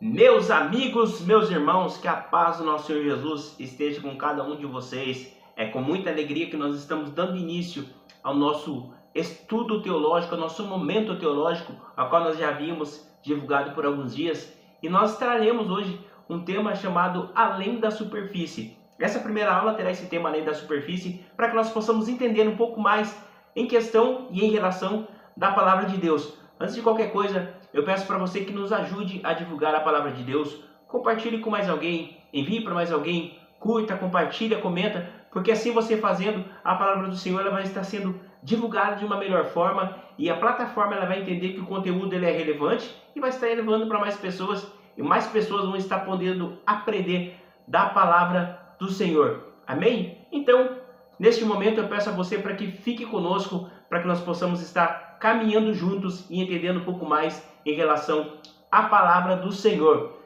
Meus amigos, meus irmãos, que a paz do nosso Senhor Jesus esteja com cada um de vocês. É com muita alegria que nós estamos dando início ao nosso estudo teológico, ao nosso momento teológico, ao qual nós já havíamos divulgado por alguns dias. E nós traremos hoje um tema chamado Além da Superfície. Essa primeira aula terá esse tema Além da Superfície, para que nós possamos entender um pouco mais em questão e em relação da Palavra de Deus. Antes de qualquer coisa, eu peço para você que nos ajude a divulgar a Palavra de Deus. Compartilhe com mais alguém, envie para mais alguém, curta, compartilha, comenta, porque assim você fazendo, a Palavra do Senhor ela vai estar sendo divulgada de uma melhor forma e a plataforma ela vai entender que o conteúdo ele é relevante e vai estar levando para mais pessoas e mais pessoas vão estar podendo aprender da Palavra do Senhor. Amém? Então, neste momento eu peço a você para que fique conosco, para que nós possamos estar caminhando juntos e entendendo um pouco mais em relação à palavra do Senhor.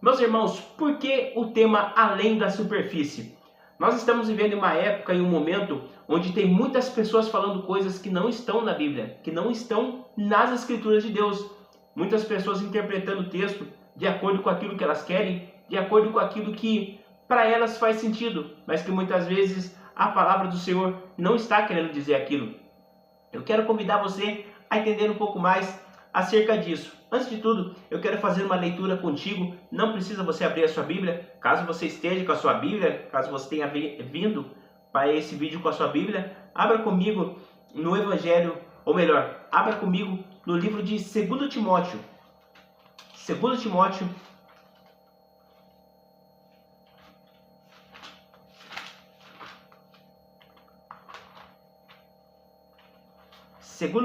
Meus irmãos, por que o tema Além da Superfície? Nós estamos vivendo uma época e um momento onde tem muitas pessoas falando coisas que não estão na Bíblia, que não estão nas Escrituras de Deus. Muitas pessoas interpretando o texto de acordo com aquilo que elas querem, de acordo com aquilo que para elas faz sentido, mas que muitas vezes a palavra do Senhor não está querendo dizer aquilo. Eu quero convidar você a entender um pouco mais acerca disso. Antes de tudo, eu quero fazer uma leitura contigo. Não precisa você abrir a sua Bíblia. Caso você esteja com a sua Bíblia, caso você tenha vindo para esse vídeo com a sua Bíblia, abra comigo no Evangelho, ou melhor, abra comigo no livro de 2 Timóteo. 2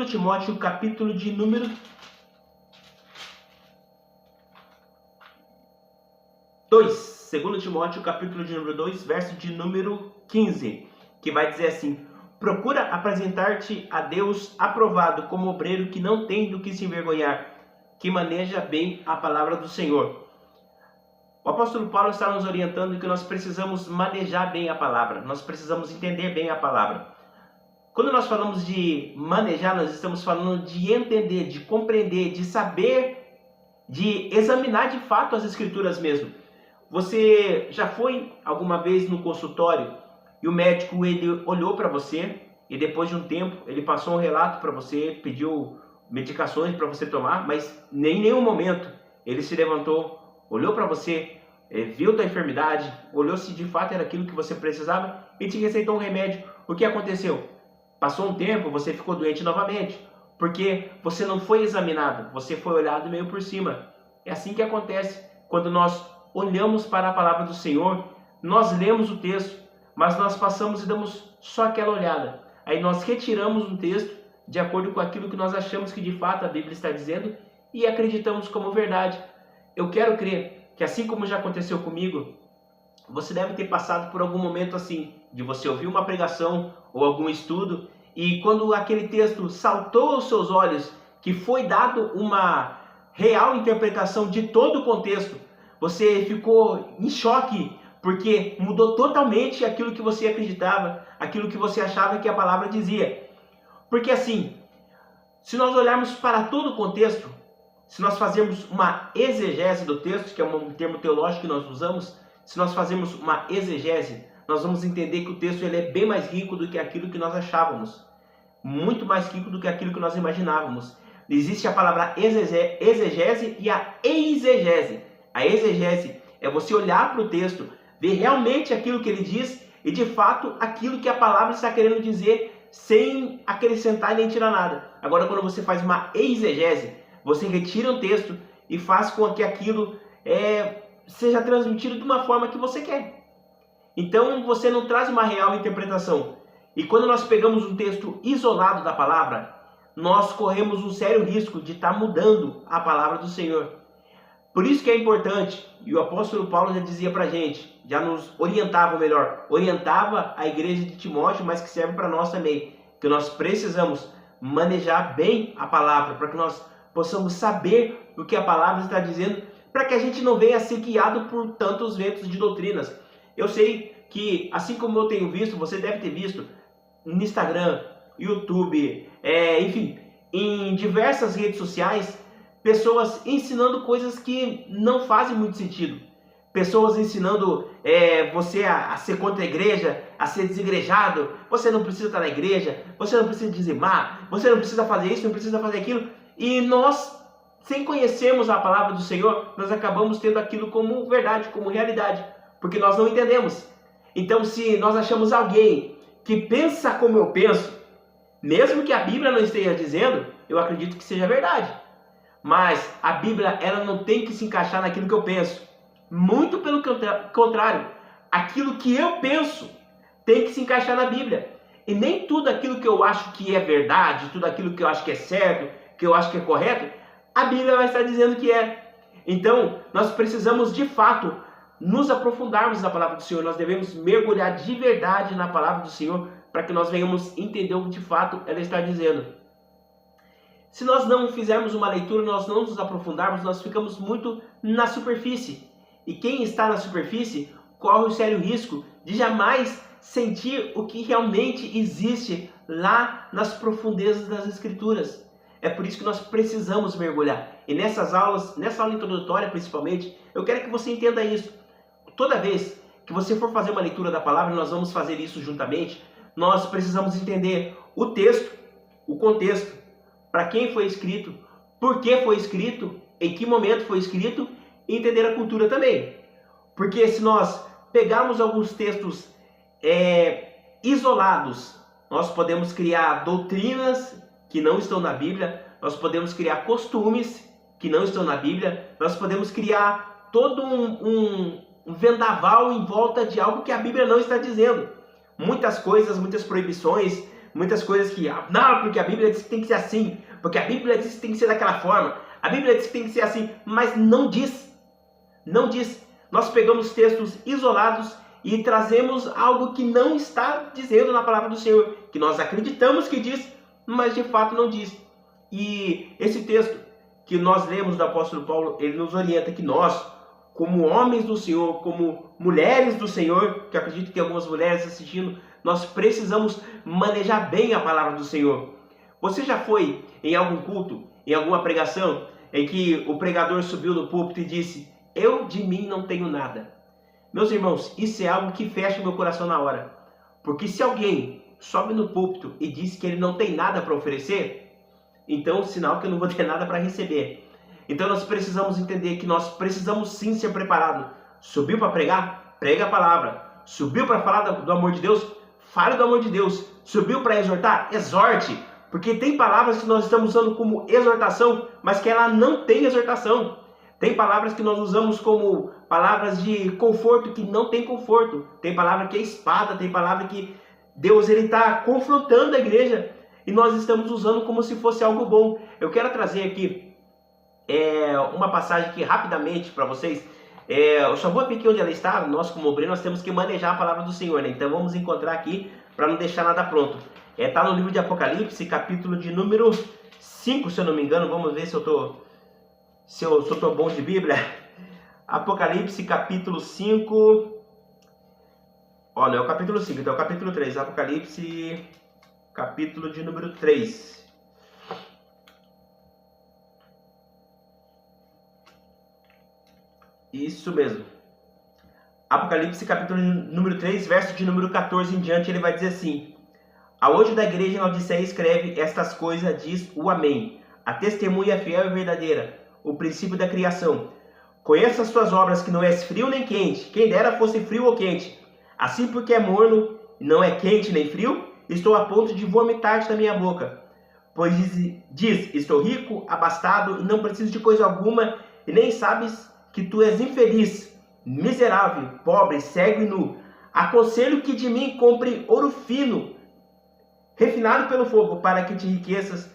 Timóteo, capítulo de número 2. 2 Timóteo, capítulo de número 2, verso de número 15, que vai dizer assim: procura apresentar-te a Deus aprovado como obreiro que não tem do que se envergonhar, que maneja bem a palavra do Senhor. O apóstolo Paulo está nos orientando que nós precisamos manejar bem a palavra, nós precisamos entender bem a palavra. Quando nós falamos de manejar, nós estamos falando de entender, de compreender, de saber, de examinar de fato as Escrituras mesmo. Você já foi alguma vez no consultório e o médico ele olhou para você e depois de um tempo ele passou um relato para você, pediu medicações para você tomar, mas em nenhum momento ele se levantou, olhou para você, viu tua enfermidade, olhou se de fato era aquilo que você precisava e te receitou um remédio. O que aconteceu? Passou um tempo, você ficou doente novamente, porque você não foi examinado, você foi olhado meio por cima. É assim que acontece quando nós olhamos para a palavra do Senhor, nós lemos o texto, mas nós passamos e damos só aquela olhada. Aí nós retiramos um texto de acordo com aquilo que nós achamos que de fato a Bíblia está dizendo e acreditamos como verdade. Eu quero crer que assim como já aconteceu comigo, você deve ter passado por algum momento assim, de você ouvir uma pregação ou algum estudo, e quando aquele texto saltou aos seus olhos, que foi dado uma real interpretação de todo o contexto, você ficou em choque, porque mudou totalmente aquilo que você acreditava, aquilo que você achava que a palavra dizia. Porque assim, se nós olharmos para todo o contexto, se nós fazermos uma exegese do texto, que é um termo teológico que nós usamos, se nós fazermos uma exegese, nós vamos entender que o texto ele é bem mais rico do que aquilo que nós achávamos. Muito mais rico do que aquilo que nós imaginávamos. Existe a palavra exegese e a exegese. A exegese é você olhar para o texto, ver realmente aquilo que ele diz e de fato aquilo que a palavra está querendo dizer sem acrescentar nem tirar nada. Agora quando você faz uma exegese, você retira o texto e faz com que aquilo seja transmitido de uma forma que você quer. Então você não traz uma real interpretação. E quando nós pegamos um texto isolado da palavra, nós corremos um sério risco de estar mudando a palavra do Senhor. Por isso que é importante, e o apóstolo Paulo já dizia para a gente, já nos orientava, orientava a igreja de Timóteo, mas que serve para nós também, que nós precisamos manejar bem a palavra, para que nós possamos saber o que a palavra está dizendo, para que a gente não venha ser guiado por tantos ventos de doutrinas. Eu sei que, assim como eu tenho visto, você deve ter visto no Instagram, YouTube, enfim, em diversas redes sociais, pessoas ensinando coisas que não fazem muito sentido. Pessoas ensinando você a ser contra a igreja, a ser desigrejado. Você não precisa estar na igreja, você não precisa dizimar, você não precisa fazer isso, não precisa fazer aquilo. E nós, sem conhecermos a palavra do Senhor, nós acabamos tendo aquilo como verdade, como realidade, porque nós não entendemos. Então, se nós achamos alguém que pensa como eu penso, mesmo que a Bíblia não esteja dizendo, eu acredito que seja verdade. Mas a Bíblia, ela não tem que se encaixar naquilo que eu penso. Muito pelo contrário, aquilo que eu penso tem que se encaixar na Bíblia. E nem tudo aquilo que eu acho que é verdade, tudo aquilo que eu acho que é certo, que eu acho que é correto, a Bíblia vai estar dizendo que é. Então, nós precisamos de fato nos aprofundarmos na palavra do Senhor. Nós devemos mergulhar de verdade na palavra do Senhor para que nós venhamos entender o que de fato ela está dizendo. Se nós não fizermos uma leitura, nós não nos aprofundarmos, nós ficamos muito na superfície. E quem está na superfície corre o sério risco de jamais sentir o que realmente existe lá nas profundezas das Escrituras. É por isso que nós precisamos mergulhar. E nessas aulas, nessa aula introdutória principalmente, eu quero que você entenda isso. Toda vez que você for fazer uma leitura da palavra, nós vamos fazer isso juntamente, nós precisamos entender o texto, o contexto, para quem foi escrito, por que foi escrito, em que momento foi escrito, e entender a cultura também. Porque se nós pegarmos alguns textos isolados, nós podemos criar doutrinas que não estão na Bíblia, nós podemos criar costumes que não estão na Bíblia, nós podemos criar todo um vendaval em volta de algo que a Bíblia não está dizendo. Muitas coisas, muitas proibições, muitas coisas que, não, porque a Bíblia diz que tem que ser assim, porque a Bíblia diz que tem que ser daquela forma, a Bíblia diz que tem que ser assim, mas não diz. Não diz. Nós pegamos textos isolados e trazemos algo que não está dizendo na palavra do Senhor, que nós acreditamos que diz, mas de fato não diz. E esse texto que nós lemos do apóstolo Paulo, ele nos orienta que nós, como homens do Senhor, como mulheres do Senhor, que eu acredito que tem algumas mulheres assistindo, nós precisamos manejar bem a palavra do Senhor. Você já foi em algum culto, em alguma pregação, em que o pregador subiu no púlpito e disse: eu de mim não tenho nada? Meus irmãos, isso é algo que fecha o meu coração na hora. Porque se alguém sobe no púlpito e diz que ele não tem nada para oferecer, então é um sinal que eu não vou ter nada para receber. Então nós precisamos entender que nós precisamos sim ser preparados. Subiu para pregar? Prega a palavra. Subiu para falar do amor de Deus? Fale do amor de Deus. Subiu para exortar? Exorte. Porque tem palavras que nós estamos usando como exortação, mas que ela não tem exortação. Tem palavras que nós usamos como palavras de conforto que não tem conforto. Tem palavra que é espada, tem palavra que Deus está confrontando a igreja e nós estamos usando como se fosse algo bom. Eu quero trazer aqui uma passagem aqui rapidamente para vocês. Eu só vou abrir aqui onde ela está. Nós como obreiro nós temos que manejar a palavra do Senhor, né? Então vamos encontrar aqui para não deixar nada pronto. Está no livro de Apocalipse, capítulo de número 5, se eu não me engano. Vamos ver se eu estou bom de Bíblia. Apocalipse, capítulo 5. Ó, não é o capítulo 5, então é o capítulo 3. Apocalipse, capítulo de número 3. Isso mesmo. Apocalipse, capítulo número 3, verso de número 14 em diante, ele vai dizer assim: ao anjo da igreja em Laodiceia escreve: estas coisas diz o Amém, a testemunha fiel e verdadeira, o princípio da criação. Conheça as tuas obras, que não és frio nem quente, quem dera fosse frio ou quente. Assim, porque é morno, não é quente nem frio, estou a ponto de vomitar-te da minha boca. Pois diz, estou rico, abastado, e não preciso de coisa alguma, e nem sabes que tu és infeliz, miserável, pobre, cego e nu. Aconselho que de mim compre ouro fino, refinado pelo fogo, para que te enriqueças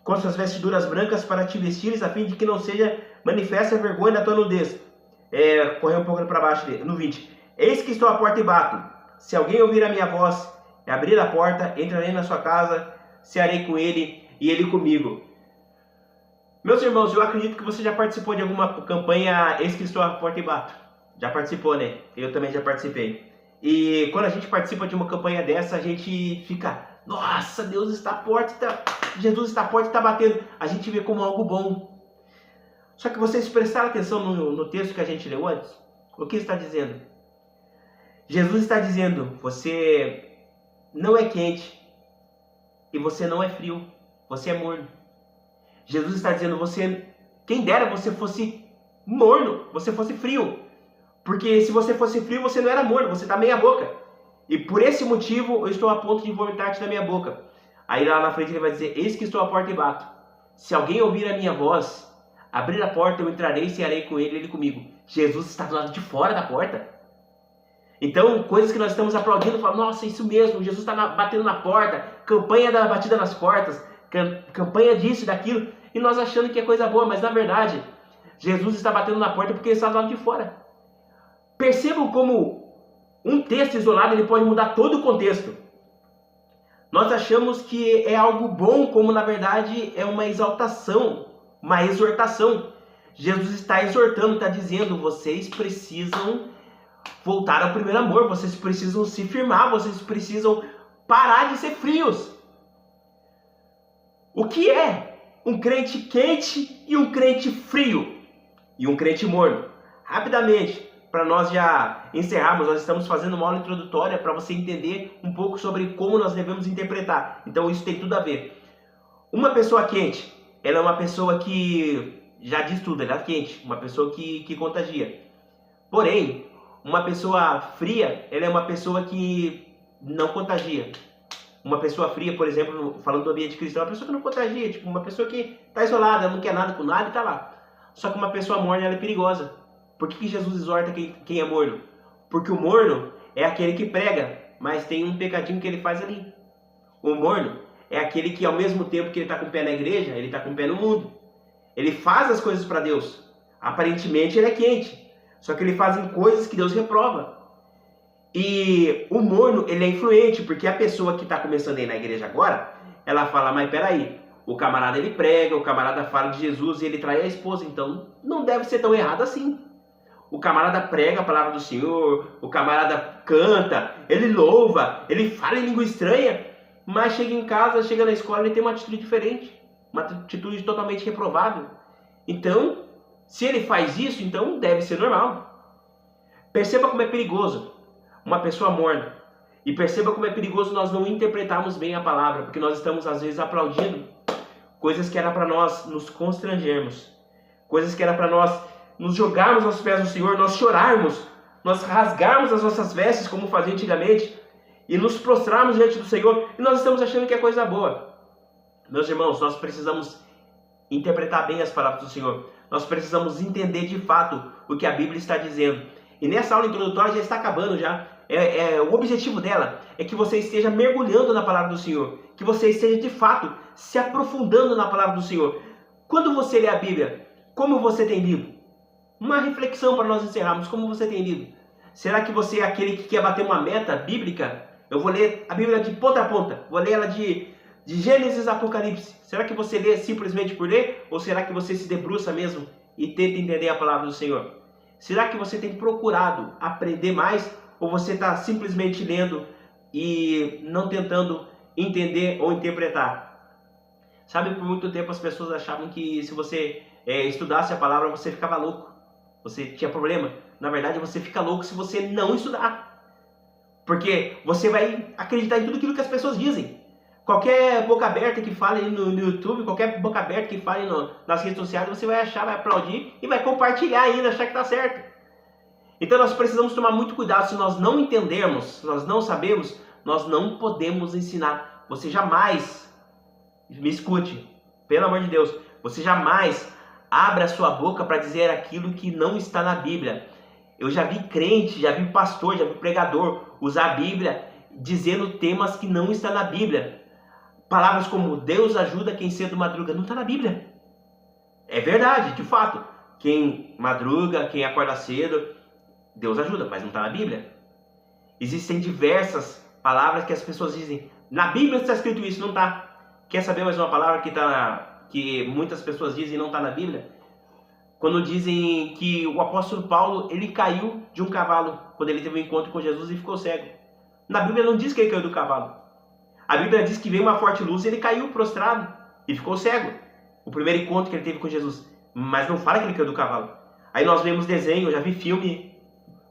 com suas vestiduras brancas, para te vestires, a fim de que não seja manifesta a vergonha da tua nudez. Correr um pouco para baixo, no 20. Eis que estou à porta e bato. Se alguém ouvir a minha voz e abrir a porta, entrarei na sua casa, cearei com ele e ele comigo. Meus irmãos, eu acredito que você já participou de alguma campanha Eis que estou à porta e bato. Já participou, né? Eu também já participei. E quando a gente participa de uma campanha dessa, a gente fica Nossa, Deus está à porta, Jesus está à porta e está batendo. A gente vê como algo bom. Só que vocês prestaram atenção no texto que a gente leu antes? O que está dizendo? Jesus está dizendo, você não é quente e você não é frio, você é morno. Jesus está dizendo, quem dera você fosse morno, você fosse frio. Porque se você fosse frio, você não era morno, você está meia boca. E por esse motivo, eu estou a ponto de vomitar-te da minha boca. Aí lá na frente ele vai dizer, eis que estou à porta e bato. Se alguém ouvir a minha voz, abrir a porta, eu entrarei e cearei com ele, ele comigo. Jesus está do lado de fora da porta. Então, coisas que nós estamos aplaudindo, falando, nossa, isso mesmo, Jesus está batendo na porta, campanha da batida nas portas, campanha disso e daquilo, e nós achando que é coisa boa, mas na verdade, Jesus está batendo na porta porque ele está do lado de fora. Percebam como um texto isolado ele pode mudar todo o contexto. Nós achamos que é algo bom, como na verdade é uma exaltação, uma exortação. Jesus está exortando, está dizendo, vocês precisam voltar ao primeiro amor, vocês precisam se firmar, vocês precisam parar de ser frios. O que é um crente quente e um crente frio? E um crente morno? Rapidamente, para nós já encerrarmos, nós estamos fazendo uma aula introdutória para você entender um pouco sobre como nós devemos interpretar. Então isso tem tudo a ver. Uma pessoa quente, ela é uma pessoa que já diz tudo, ela é quente, uma pessoa que contagia. Porém, uma pessoa fria, ela é uma pessoa que não contagia. Uma pessoa fria, por exemplo, falando do ambiente cristão, é uma pessoa que não contagia, tipo uma pessoa que está isolada, não quer nada com nada e está lá. Só que uma pessoa morna, ela é perigosa. Por que Jesus exorta quem é morno? Porque o morno é aquele que prega, mas tem um pecadinho que ele faz ali. O morno é aquele que ao mesmo tempo que ele está com o pé na igreja, ele está com o pé no mundo. Ele faz as coisas para Deus. Aparentemente ele é quente. Só que ele faz coisas que Deus reprova. E o morno, ele é influente, porque a pessoa que está começando a ir na igreja agora, ela fala, mas peraí, o camarada ele prega, o camarada fala de Jesus e ele trai a esposa, então não deve ser tão errado assim. O camarada prega a palavra do Senhor, o camarada canta, ele louva, ele fala em língua estranha, mas chega em casa, chega na escola, ele tem uma atitude diferente, uma atitude totalmente reprovável. Então, se ele faz isso, então deve ser normal. Perceba como é perigoso uma pessoa morna. E perceba como é perigoso nós não interpretarmos bem a palavra, porque nós estamos às vezes aplaudindo coisas que era para nós nos constrangermos, coisas que era para nós nos jogarmos aos pés do Senhor, nós chorarmos, nós rasgarmos as nossas vestes como fazia antigamente e nos prostrarmos diante do Senhor, e nós estamos achando que é coisa boa. Meus irmãos, nós precisamos interpretar bem as palavras do Senhor. Nós precisamos entender de fato o que a Bíblia está dizendo. E nessa aula introdutória já está acabando já. O objetivo dela é que você esteja mergulhando na palavra do Senhor, que você esteja de fato se aprofundando na palavra do Senhor. Quando você lê a Bíblia, como você tem lido? Uma reflexão para nós encerrarmos, como você tem lido? Será que você é aquele que quer bater uma meta bíblica? Eu vou ler a Bíblia de ponta a ponta, vou ler ela de Gênesis a Apocalipse. Será que você lê simplesmente por ler? Ou será que você se debruça mesmo e tenta entender a palavra do Senhor? Será que você tem procurado aprender mais? Ou você está simplesmente lendo e não tentando entender ou interpretar? Sabe, por muito tempo as pessoas achavam que se você estudasse a palavra, você ficava louco. Você tinha problema. Na verdade, você fica louco se você não estudar. Porque você vai acreditar em tudo aquilo que as pessoas dizem. Qualquer boca aberta que fale no YouTube, qualquer boca aberta que fale nas redes sociais, você vai achar, vai aplaudir e vai compartilhar ainda, achar que está certo. Então nós precisamos tomar muito cuidado. Se nós não entendermos, se nós não sabemos, nós não podemos ensinar. Você jamais, me escute, pelo amor de Deus, você jamais abre a sua boca para dizer aquilo que não está na Bíblia. Eu já vi crente, já vi pastor, já vi pregador usar a Bíblia dizendo temas que não estão na Bíblia. Palavras como Deus ajuda quem cedo madruga, não está na Bíblia. É verdade, de fato. Quem madruga, quem acorda cedo, Deus ajuda, mas não está na Bíblia. Existem diversas palavras que as pessoas dizem, na Bíblia está escrito isso, não está. Quer saber mais uma palavra que muitas pessoas dizem e não está na Bíblia? Quando dizem que o apóstolo Paulo, ele caiu de um cavalo, quando ele teve um encontro com Jesus e ficou cego. Na Bíblia não diz que ele caiu do cavalo. A Bíblia diz que veio uma forte luz e ele caiu prostrado e ficou cego. O primeiro encontro que ele teve com Jesus. Mas não fala que ele caiu do cavalo. Aí nós vemos desenho, eu já vi filme,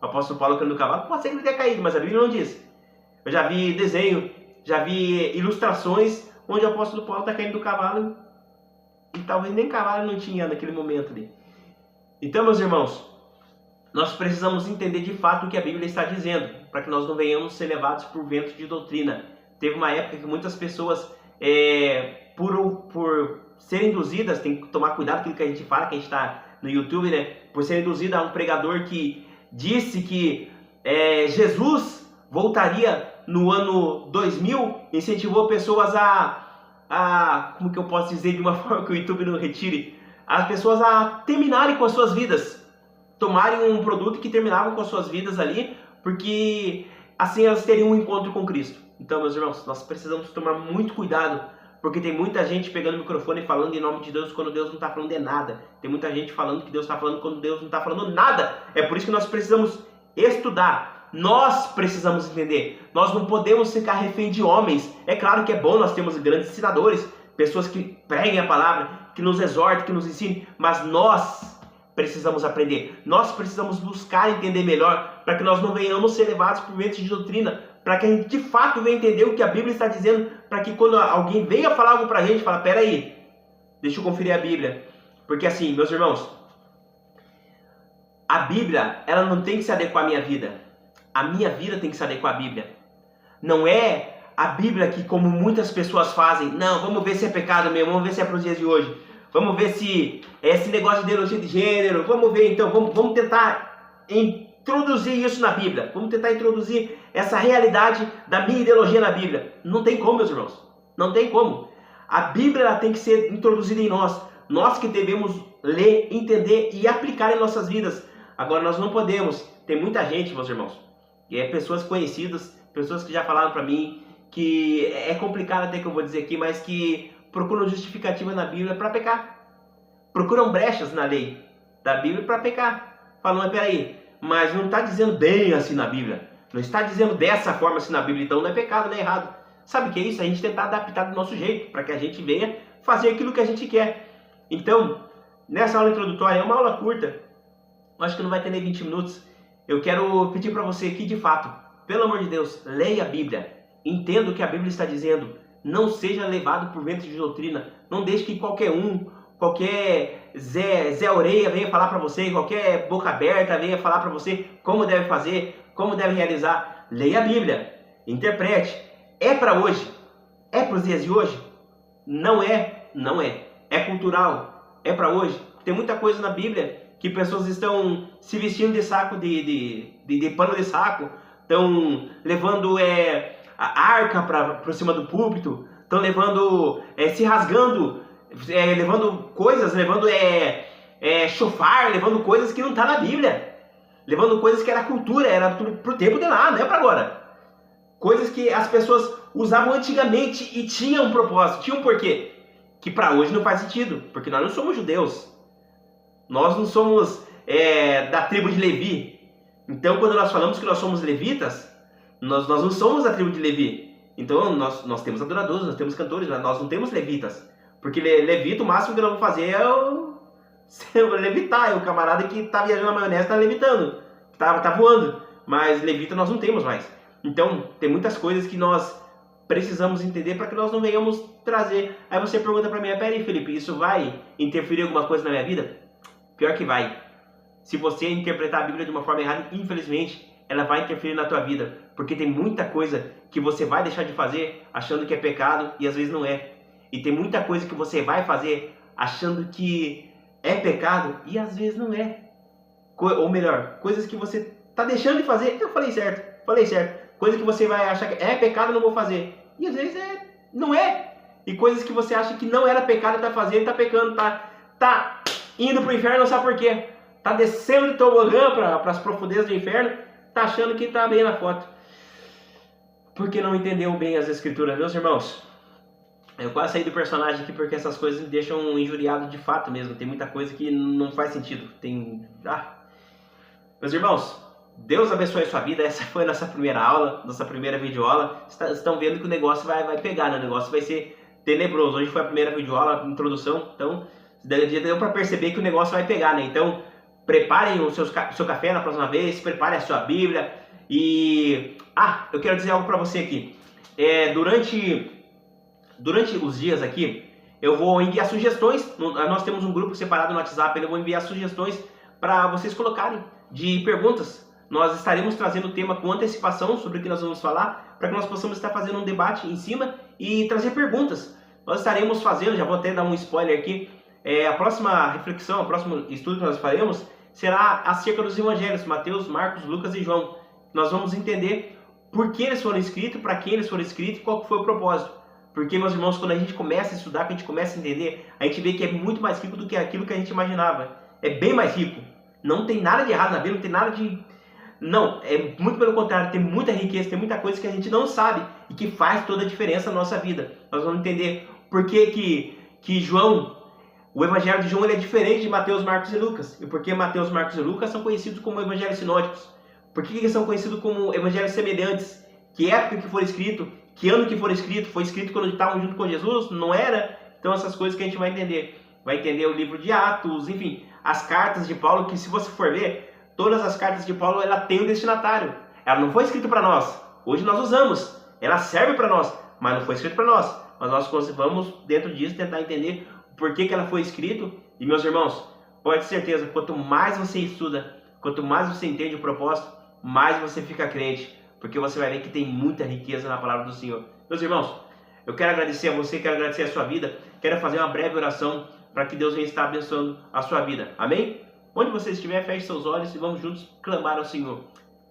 o apóstolo Paulo caindo do cavalo. Pode ser que ele tenha caído, mas a Bíblia não diz. Eu já vi desenho, já vi ilustrações onde o apóstolo Paulo está caindo do cavalo e talvez nem cavalo não tinha naquele momento ali. Então, meus irmãos, nós precisamos entender de fato o que a Bíblia está dizendo, para que nós não venhamos ser levados por vento de doutrina. Teve uma época que muitas pessoas, por serem induzidas, tem que tomar cuidado com aquilo que a gente fala, que a gente está no YouTube, né? Por ser induzida a um pregador que disse que Jesus voltaria no ano 2000, incentivou pessoas como que eu posso dizer de uma forma que o YouTube não retire, as pessoas a terminarem com as suas vidas, tomarem um produto que terminavam com as suas vidas ali, porque assim elas teriam um encontro com Cristo. Então, meus irmãos, nós precisamos tomar muito cuidado, porque tem muita gente pegando o microfone e falando em nome de Deus quando Deus não está falando de nada. Tem muita gente falando que Deus está falando quando Deus não está falando nada. É por isso que nós precisamos estudar. Nós precisamos entender. Nós não podemos ficar refém de homens. É claro que é bom nós termos grandes ensinadores, pessoas que preguem a palavra, que nos exortem, que nos ensinem, mas nós precisamos aprender. Nós precisamos buscar entender melhor, para que nós não venhamos ser levados por ventos de doutrina, para que a gente de fato venha entender o que a Bíblia está dizendo, para que quando alguém venha falar algo para a gente, fala, pera aí, deixa eu conferir a Bíblia. Porque assim, meus irmãos, a Bíblia, ela não tem que se adequar à minha vida. A minha vida tem que se adequar à Bíblia. Não é a Bíblia que, como muitas pessoas fazem, não, vamos ver se é pecado mesmo, vamos ver se é para os dias de hoje. Vamos ver se esse negócio de ideologia de gênero, vamos ver então, vamos tentar introduzir isso na Bíblia. Vamos tentar introduzir essa realidade da minha ideologia na Bíblia. Não tem como, meus irmãos. Não tem como. A Bíblia ela tem que ser introduzida em nós. Nós que devemos ler, entender e aplicar em nossas vidas. Agora nós não podemos. Tem muita gente, meus irmãos, pessoas conhecidas, pessoas que já falaram para mim, que é complicado até que eu vou dizer aqui, mas que procuram justificativa na Bíblia para pecar. Procuram brechas na lei da Bíblia para pecar. Falam, mas peraí, mas não está dizendo bem assim na Bíblia. Não está dizendo dessa forma assim na Bíblia, então não é pecado, não é errado. Sabe o que é isso? A gente tentar adaptar do nosso jeito, para que a gente venha fazer aquilo que a gente quer. Então, nessa aula introdutória, é uma aula curta, acho que não vai ter nem 20 minutos. Eu quero pedir para você que, de fato, pelo amor de Deus, leia a Bíblia. Entenda o que a Bíblia está dizendo. Não seja levado por vento de doutrina. Não deixe que qualquer Zé Orelha venha falar para você, qualquer boca aberta venha falar para você como deve fazer, como deve realizar. Leia a Bíblia. Interprete. É para hoje? É para os dias de hoje? Não é. Não é. É cultural. É para hoje. Tem muita coisa na Bíblia que pessoas estão se vestindo de saco, de pano de saco, estão levando a arca para cima do púlpito, estão levando, se rasgando, levando coisas, levando chofar, levando coisas que não está na Bíblia, levando coisas que era cultura, era pro tempo de lá, não é para agora. Coisas que as pessoas usavam antigamente e tinham um propósito, tinham um porquê, que para hoje não faz sentido, porque nós não somos judeus. Nós não somos da tribo de Levi. Então, quando nós falamos que nós somos levitas, nós não somos da tribo de Levi. Então, nós temos adoradores, nós temos cantores, mas nós não temos levitas. Porque levita, o máximo que nós vamos fazer é levitar. É o camarada que está viajando na maionese, está levitando, está voando. Mas levita nós não temos mais. Então, tem muitas coisas que nós precisamos entender para que nós não venhamos trazer. Aí você pergunta para mim, peraí, Felipe, isso vai interferir em alguma coisa na minha vida? Pior que vai. Se você interpretar a Bíblia de uma forma errada, infelizmente, ela vai interferir na tua vida. Porque tem muita coisa que você vai deixar de fazer achando que é pecado e às vezes não é. E tem muita coisa que você vai fazer achando que é pecado e às vezes não é. Ou melhor, coisas que você está deixando de fazer. Eu falei certo. Coisa que você vai achar que é pecado, não vou fazer. E às vezes não é. E coisas que você acha que não era pecado, está fazendo, está pecando, tá indo para o inferno, não sabe por quê. Tá descendo de tobogã para as profundezas do inferno, tá achando que tá bem na foto. Porque não entendeu bem as escrituras, meus irmãos. Eu quase saí do personagem aqui porque essas coisas me deixam injuriado de fato mesmo. Tem muita coisa que não faz sentido. Meus irmãos, Deus abençoe a sua vida. Essa foi a nossa primeira aula, nossa primeira videoaula. Estão vendo que o negócio vai pegar, né? O negócio vai ser tenebroso. Hoje foi a primeira videoaula, introdução. Então, deu para perceber que o negócio vai pegar, né? Então, preparem o seu café na próxima vez, prepare a sua Bíblia. E... eu quero dizer algo para você aqui. Durante os dias aqui, eu vou enviar sugestões. Nós temos um grupo separado no WhatsApp. Eu vou enviar sugestões para vocês colocarem de perguntas. Nós estaremos trazendo o tema com antecipação sobre o que nós vamos falar, para que nós possamos estar fazendo um debate em cima e trazer perguntas. Nós estaremos fazendo, já vou até dar um spoiler aqui, a próxima reflexão, o próximo estudo que nós faremos será acerca dos evangelhos, Mateus, Marcos, Lucas e João. Nós vamos entender por que eles foram escritos, para quem eles foram escritos e qual foi o propósito. Porque, meus irmãos, quando a gente começa a estudar, quando a gente começa a entender, a gente vê que é muito mais rico do que aquilo que a gente imaginava. É bem mais rico. Não tem nada de errado na Bíblia, não tem nada de... Não, é muito pelo contrário, tem muita riqueza, tem muita coisa que a gente não sabe e que faz toda a diferença na nossa vida. Nós vamos entender por que João, o Evangelho de João, ele é diferente de Mateus, Marcos e Lucas. E por que Mateus, Marcos e Lucas são conhecidos como evangelhos sinóticos. Por que eles são conhecidos como evangelhos semelhantes? Que época que foi escrito? Que ano que foi escrito? Foi escrito quando estavam junto com Jesus? Não era? Então essas coisas que a gente vai entender. Vai entender o livro de Atos, enfim, as cartas de Paulo, que se você for ver, todas as cartas de Paulo, ela tem um destinatário. Ela não foi escrita para nós. Hoje nós usamos. Ela serve para nós, mas não foi escrita para nós. Mas nós vamos, dentro disso, tentar entender por que ela foi escrita. E, meus irmãos, pode ter certeza, quanto mais você estuda, quanto mais você entende o propósito, mais você fica crente. Porque você vai ver que tem muita riqueza na palavra do Senhor. Meus irmãos, eu quero agradecer a você, quero agradecer a sua vida. Quero fazer uma breve oração para que Deus venha estar abençoando a sua vida. Amém? Onde você estiver, feche seus olhos e vamos juntos clamar ao Senhor.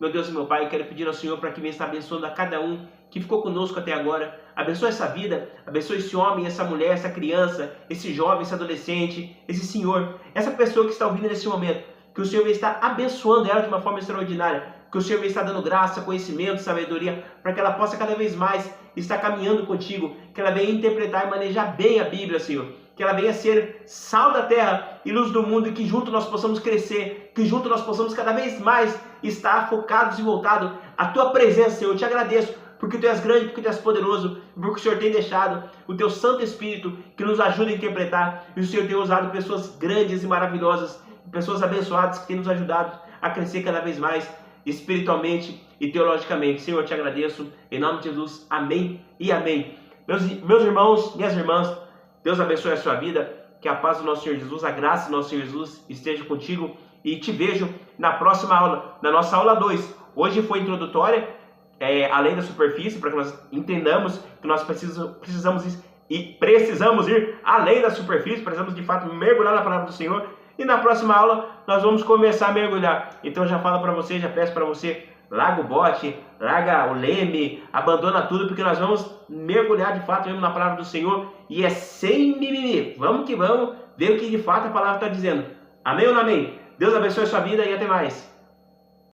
Meu Deus e meu Pai, eu quero pedir ao Senhor para que venha estar abençoando a cada um que ficou conosco até agora. Abençoe essa vida, abençoe esse homem, essa mulher, essa criança, esse jovem, esse adolescente, esse senhor, essa pessoa que está ouvindo nesse momento. Que o Senhor venha estar abençoando ela de uma forma extraordinária. Que o Senhor venha estar dando graça, conhecimento, sabedoria, para que ela possa cada vez mais estar caminhando contigo. Que ela venha interpretar e manejar bem a Bíblia, Senhor. Que ela venha ser sal da terra e luz do mundo, e que junto nós possamos crescer, que junto nós possamos cada vez mais estar focados e voltados à Tua presença, Senhor. Eu te agradeço, porque Tu és grande, porque Tu és poderoso, porque o Senhor tem deixado o Teu Santo Espírito que nos ajuda a interpretar, e o Senhor tem usado pessoas grandes e maravilhosas, pessoas abençoadas que têm nos ajudado a crescer cada vez mais, espiritualmente e teologicamente. Senhor, eu te agradeço, em nome de Jesus, amém e amém. Meus irmãos, minhas irmãs, Deus abençoe a sua vida, que a paz do nosso Senhor Jesus, a graça do nosso Senhor Jesus esteja contigo, e te vejo na próxima aula, na nossa aula 2. Hoje foi introdutória, além da superfície, para que nós entendamos que nós precisamos ir além da superfície, precisamos de fato mergulhar na palavra do Senhor, e na próxima aula nós vamos começar a mergulhar. Então eu já falo para você, já peço para você, larga o bote, larga o leme, abandona tudo, porque nós vamos mergulhar de fato mesmo na palavra do Senhor, e é sem mimimi. Vamos que vamos ver o que de fato a palavra está dizendo. Amém ou não amém? Deus abençoe a sua vida e até mais.